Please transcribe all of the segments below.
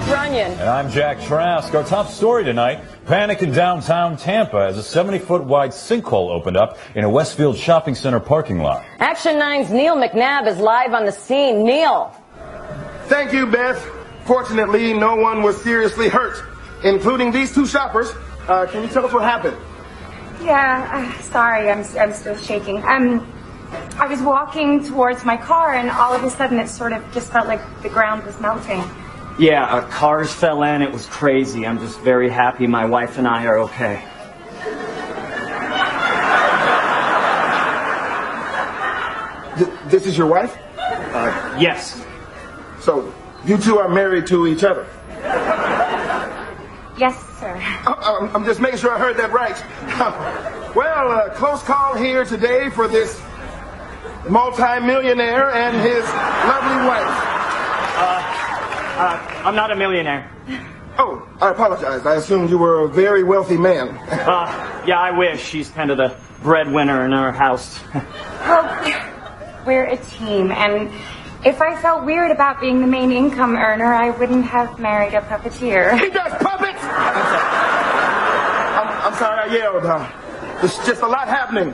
Beth Runyon. And I'm Jack Trask. Our top story tonight, panic in downtown Tampa as a 70-foot wide sinkhole opened up in a Westfield shopping center parking lot. Action 9's Neil McNabb is live on the scene. Neil. Thank you, Beth. Fortunately, no one was seriously hurt, including these two shoppers. Can you tell us what happened? Yeah, sorry, I'm still shaking. I was walking towards my car, and all of a sudden it sort of just felt like the ground was melting. Yeah, cars fell in. It was crazy. I'm just very happy my wife and I are okay. This is your wife? Yes. So, you two are married to each other? Yes, sir. I'm just making sure I heard that right. Well, close call here today for this multi-millionaire and his lovely wife. I'm not a millionaire. Oh, I apologize. I assumed you were a very wealthy man. Yeah, I wish. She's kind of the breadwinner in our house. Well, we're a team, and if I felt weird about being the main income earner, I wouldn't have married a puppeteer. He does puppets! I'm sorry I yelled. There's just a lot happening.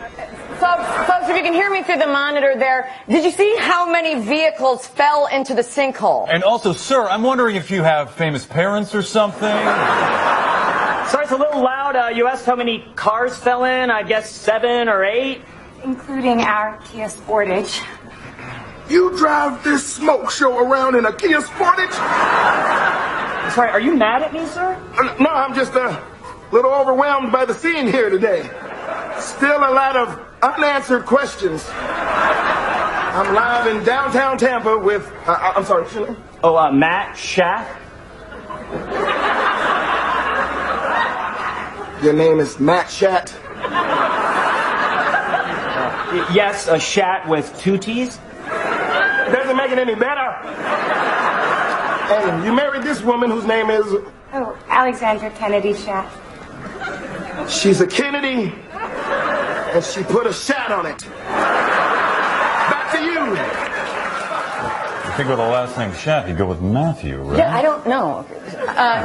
Folks, if you can hear me through the monitor there, did you see how many vehicles fell into the sinkhole? And also, sir, I'm wondering if you have famous parents or something? Sorry, it's a little loud. You asked how many cars fell in. I guess 7 or 8. Including our Kia Sportage. You drive this smoke show around in a Kia Sportage? Sorry, are you mad at me, sir? No, I'm just a little overwhelmed by the scene here today. Still a lot of unanswered questions. I'm live in downtown Tampa with, I'm sorry, what's your name? Oh, Matt Shat. Your name is Matt Shat? Yes, a Shat with 2 T's. Doesn't make it any better. And you married this woman whose name is? Oh, Alexandra Kennedy Shat. She's a Kennedy, and she put a Shat on it. Back to you. I think with the last name Shat, you'd go with Matthew, right? Yeah, I don't know.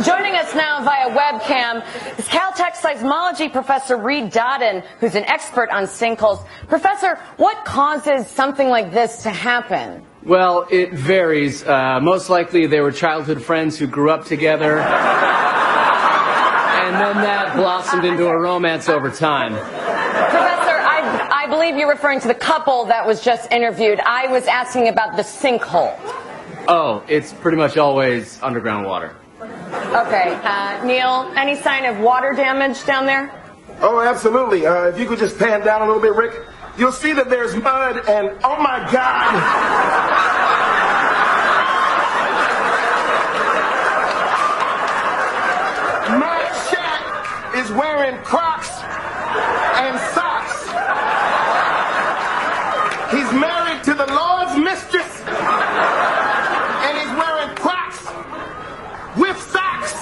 Joining us now via webcam is Caltech seismology professor Reed Dodden, who's an expert on sinkholes. Professor, what causes something like this to happen? Well, it varies. Most likely they were childhood friends who grew up together. And then that blossomed into a romance over time. Professor, I believe you're referring to the couple that was just interviewed. I was asking about the sinkhole. Oh, it's pretty much always underground water. Okay. Neil, any sign of water damage down there? Oh, absolutely. If you could just pan down a little bit, Rick, you'll see that there's mud and, oh my God. Matt Shat is wearing Crocs and socks. He's married to the Lord's mistress, and he's wearing Crocs with socks.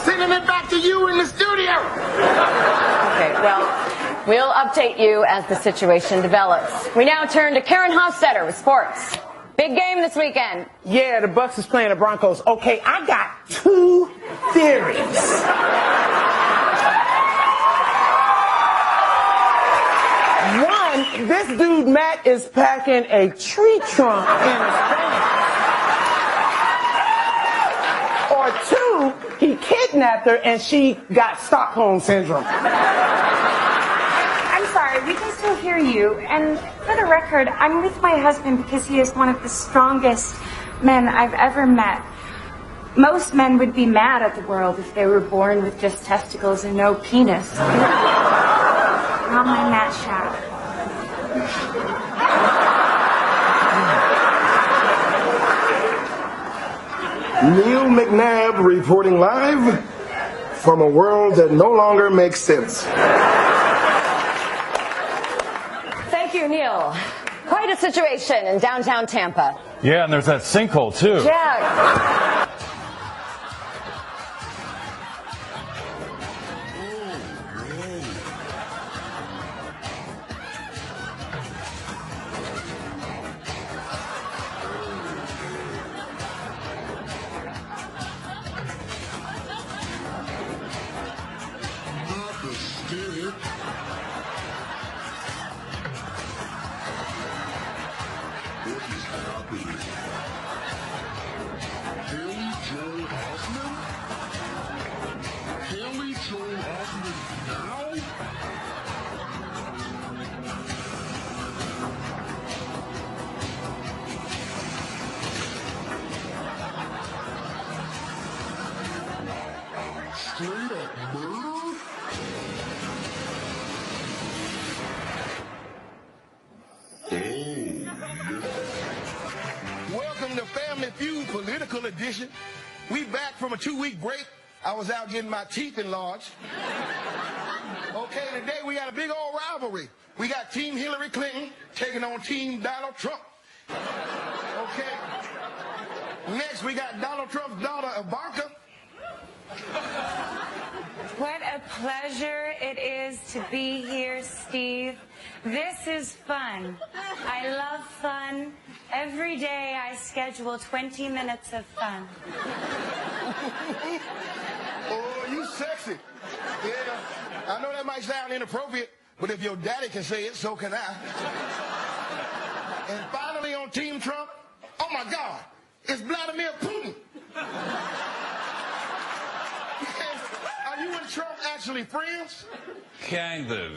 Sending it back to you in the studio. Okay, well, we'll update you as the situation develops. We now turn to Karen Hofstetter with sports. Big game this weekend. Yeah, the Bucs is playing the Broncos. Okay, I got 2 theories. One, this dude Matt is packing a tree trunk in his pants. Or 2, he kidnapped her and she got Stockholm syndrome. I'm sorry, we can still hear you. And for the record, I'm with my husband because he is one of the strongest men I've ever met. Most men would be mad at the world if they were born with just testicles and no penis. Not my Matt Shat. Neil McNabb reporting live from a world that no longer makes sense. Thank you, Neil. Quite a situation in downtown Tampa. Yeah, and there's that sinkhole, too. Yeah. new political edition. We back from a 2-week break. I was out getting my teeth enlarged. Okay, today we got a big old rivalry. We got Team Hillary Clinton taking on Team Donald Trump. Okay. Next, we got Donald Trump's daughter, Ivanka. What a pleasure it is to be here, Steve. This is fun. I love fun. Every day I schedule 20 minutes of fun. Oh, you sexy. Yeah, I know that might sound inappropriate, but if your daddy can say it, so can I. And finally on Team Trump, oh my God, it's Vladimir Putin. Are you and Trump actually friends? Kind of.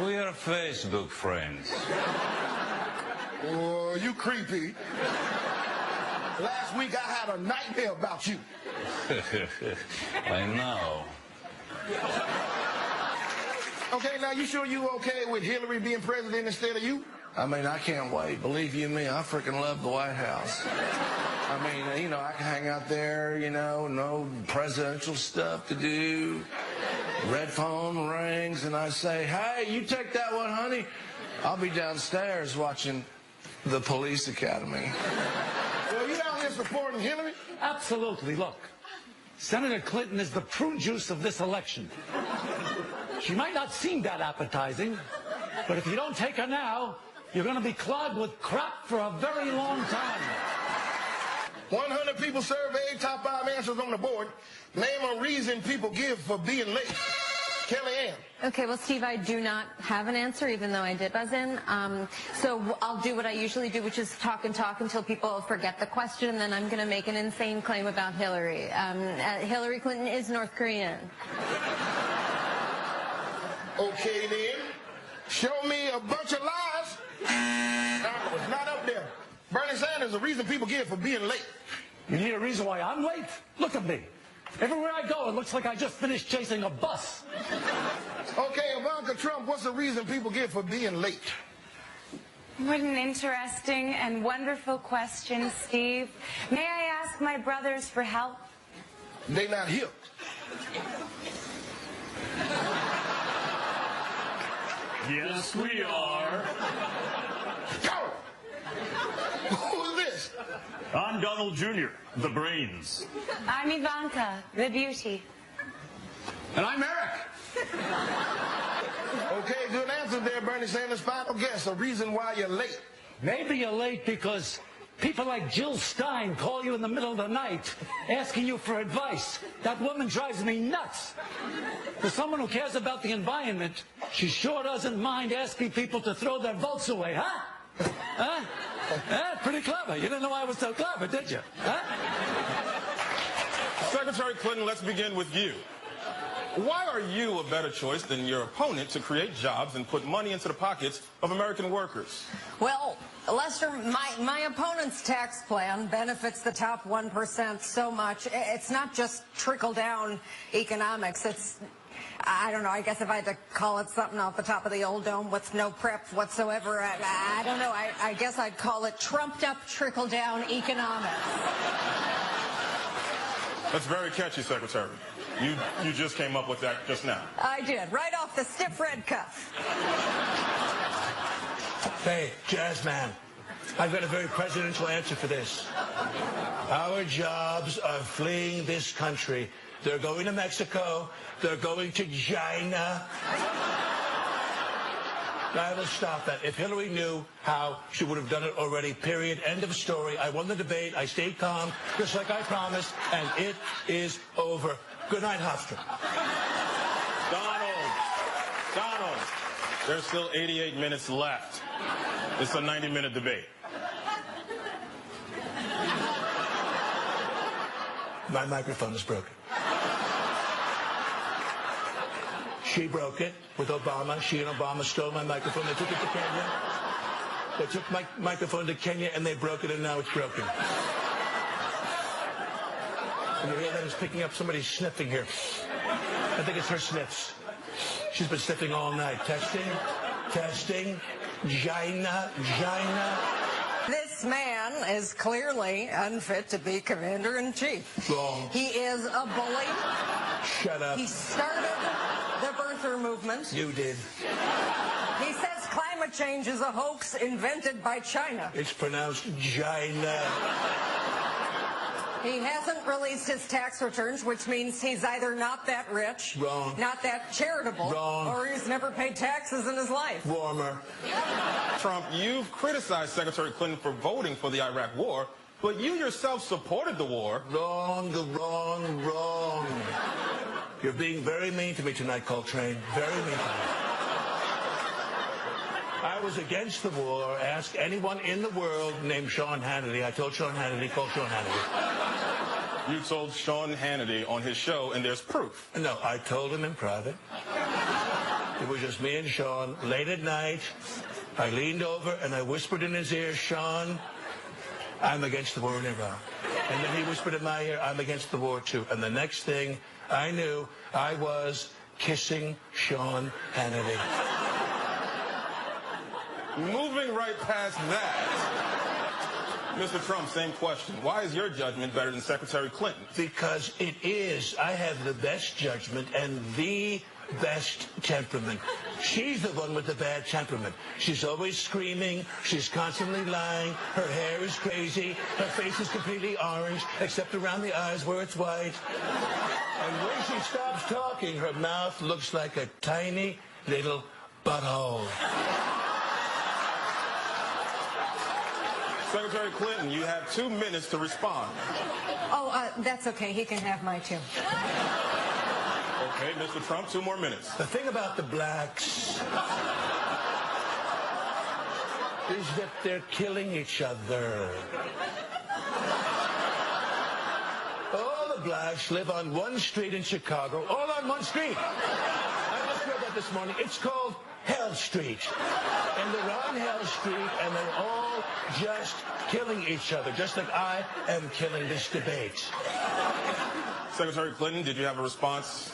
We are Facebook friends. Oh, you creepy. Last week I had a nightmare about you. I know. Okay, now you sure you okay with Hillary being president instead of you? I mean, I can't wait. Believe you me, I freaking love the White House. I mean, you know, I can hang out there, you know, no presidential stuff to do. Red phone rings, and I say, hey, you take that one, honey. I'll be downstairs watching the Police Academy. Well, you out here supporting Hillary? Absolutely. Look, Senator Clinton is the prune juice of this election. She might not seem that appetizing, but if you don't take her now, you're going to be clogged with crap for a very long time. 100 people surveyed, top 5 answers on the board. Name a reason people give for being late. Kellyanne. Okay, well, Steve, I do not have an answer, even though I did buzz in. So I'll do what I usually do, which is talk and talk until people forget the question, and then I'm going to make an insane claim about Hillary. Hillary Clinton is North Korean. Okay, then. Show me a bunch of lies. No, it's not up there. Bernie Sanders, the reason people give for being late. You need a reason why I'm late? Look at me. Everywhere I go, it looks like I just finished chasing a bus. Okay, Ivanka Trump, what's the reason people give for being late? What an interesting and wonderful question, Steve. May I ask my brothers for help? They not here. Yes, we are. Go! Who is this? I'm Donald Jr., the brains. I'm Ivanka, the beauty. And I'm Eric. Okay, good answer there, Bernie Sanders. Final guess, a reason why you're late. Maybe you're late because people like Jill Stein call you in the middle of the night asking you for advice. That woman drives me nuts. For someone who cares about the environment, she sure doesn't mind asking people to throw their votes away, huh? Huh? Pretty clever. You didn't know I was so clever, did you? Huh? Secretary Clinton, let's begin with you. Why are you a better choice than your opponent to create jobs and put money into the pockets of American workers? Well, Lester, my opponent's tax plan benefits the top 1% so much. It's not just trickle-down economics. It's, I don't know, I guess if I had to call it something off the top of the old dome with no prep whatsoever, I don't know, I guess I'd call it trumped-up trickle-down economics. That's very catchy, Secretary. You just came up with that just now. I did, right off the stiff red cuff. Hey, Jazz Man, I've got a very presidential answer for this. Our jobs are fleeing this country. They're going to Mexico. They're going to China. I will stop that. If Hillary knew how, she would have done it already, period. End of story. I won the debate. I stayed calm, just like I promised, and it is over. Good night, Hofstra. Donald, there's still 88 minutes left. It's a 90-minute debate. My microphone is broken. She broke it with Obama. She and Obama stole my microphone. They took it to Kenya. They took my microphone to Kenya and they broke it, and now it's broken. And you hear that? It's picking up somebody sniffing here. I think it's her sniffs. She's been sniffing all night. Testing. Gina. This man is clearly unfit to be commander-in-chief. Wrong. He is a bully. Shut up. He started the birther movement. You did. He says climate change is a hoax invented by China. It's pronounced China. He hasn't released his tax returns, which means he's either not that rich, Wrong. not that charitable, Wrong. or he's never paid taxes in his life. Warmer. Trump, you've criticized Secretary Clinton for voting for the Iraq War, but you yourself supported the war. Wrong, wrong. You're being very mean to me tonight, Coltrane. Very mean to me. I was against the war. Ask anyone in the world named Sean Hannity. I told Sean Hannity, call Sean Hannity. You told Sean Hannity on his show, and there's proof. No, I told him in private. It was just me and Sean, late at night. I leaned over and I whispered in his ear, Sean, I'm against the war in Iraq. And then he whispered in my ear, I'm against the war too. And the next thing I knew, I was kissing Sean Hannity. Moving right past that, Mr. Trump, same question. Why is your judgment better than Secretary Clinton? Because it is. I have the best judgment and the best temperament. She's the one with the bad temperament. She's always screaming. She's constantly lying. Her hair is crazy. Her face is completely orange, except around the eyes where it's white. And when she stops talking, her mouth looks like a tiny little butthole. Secretary Clinton, you have 2 minutes to respond. Oh, that's okay. He can have my 2. Okay, Mr. Trump, 2 more minutes. The thing about the blacks is that they're killing each other. All the blacks live on one street in Chicago, all on one street. I just read that this morning. It's called Hell Street. And they're on Hell Street, and they're all just killing each other, just like I am killing this debate. Secretary Clinton, did you have a response?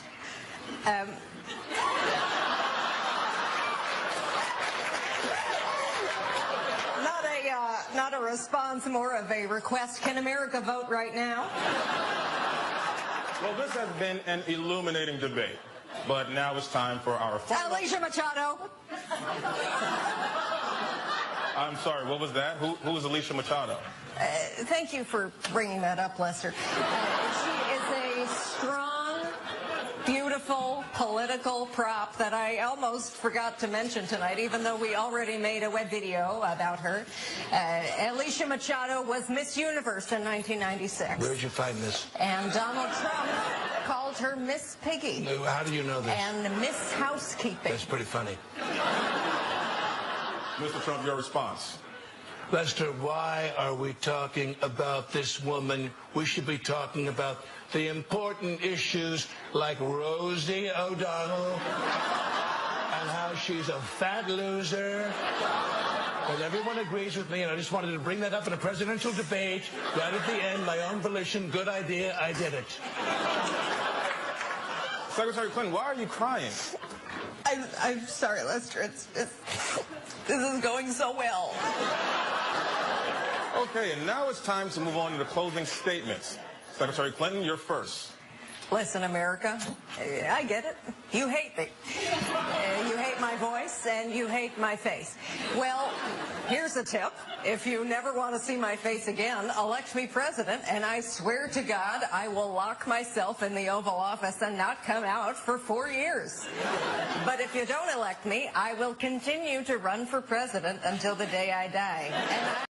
Not a response, more of a request. Can America vote right now? Well, this has been an illuminating debate, but now it's time for our final... Alicia Machado. I'm sorry, what was that? Who is Alicia Machado? Thank you for bringing that up, Lester. She is a strong, beautiful political prop that I almost forgot to mention tonight, even though we already made a web video about her. Alicia Machado was Miss Universe in 1996. Where'd you find this? And Donald Trump called her Miss Piggy. How do you know this? And Miss Housekeeping. That's pretty funny. Mr. Trump, your response. Lester, why are we talking about this woman? We should be talking about the important issues like Rosie O'Donnell and how she's a fat loser. And everyone agrees with me, and I just wanted to bring that up in a presidential debate right at the end, my own volition. Good idea. I did it. Secretary Clinton, why are you crying? I'm sorry, Lester. This is going so well. Okay, and now it's time to move on to the closing statements. Secretary Clinton, you're first. Listen, America, I get it. You hate me. You hate my voice, and you hate my face. Well, here's a tip. If you never want to see my face again, elect me president, and I swear to God I will lock myself in the Oval Office and not come out for 4 years. But if you don't elect me, I will continue to run for president until the day I die. And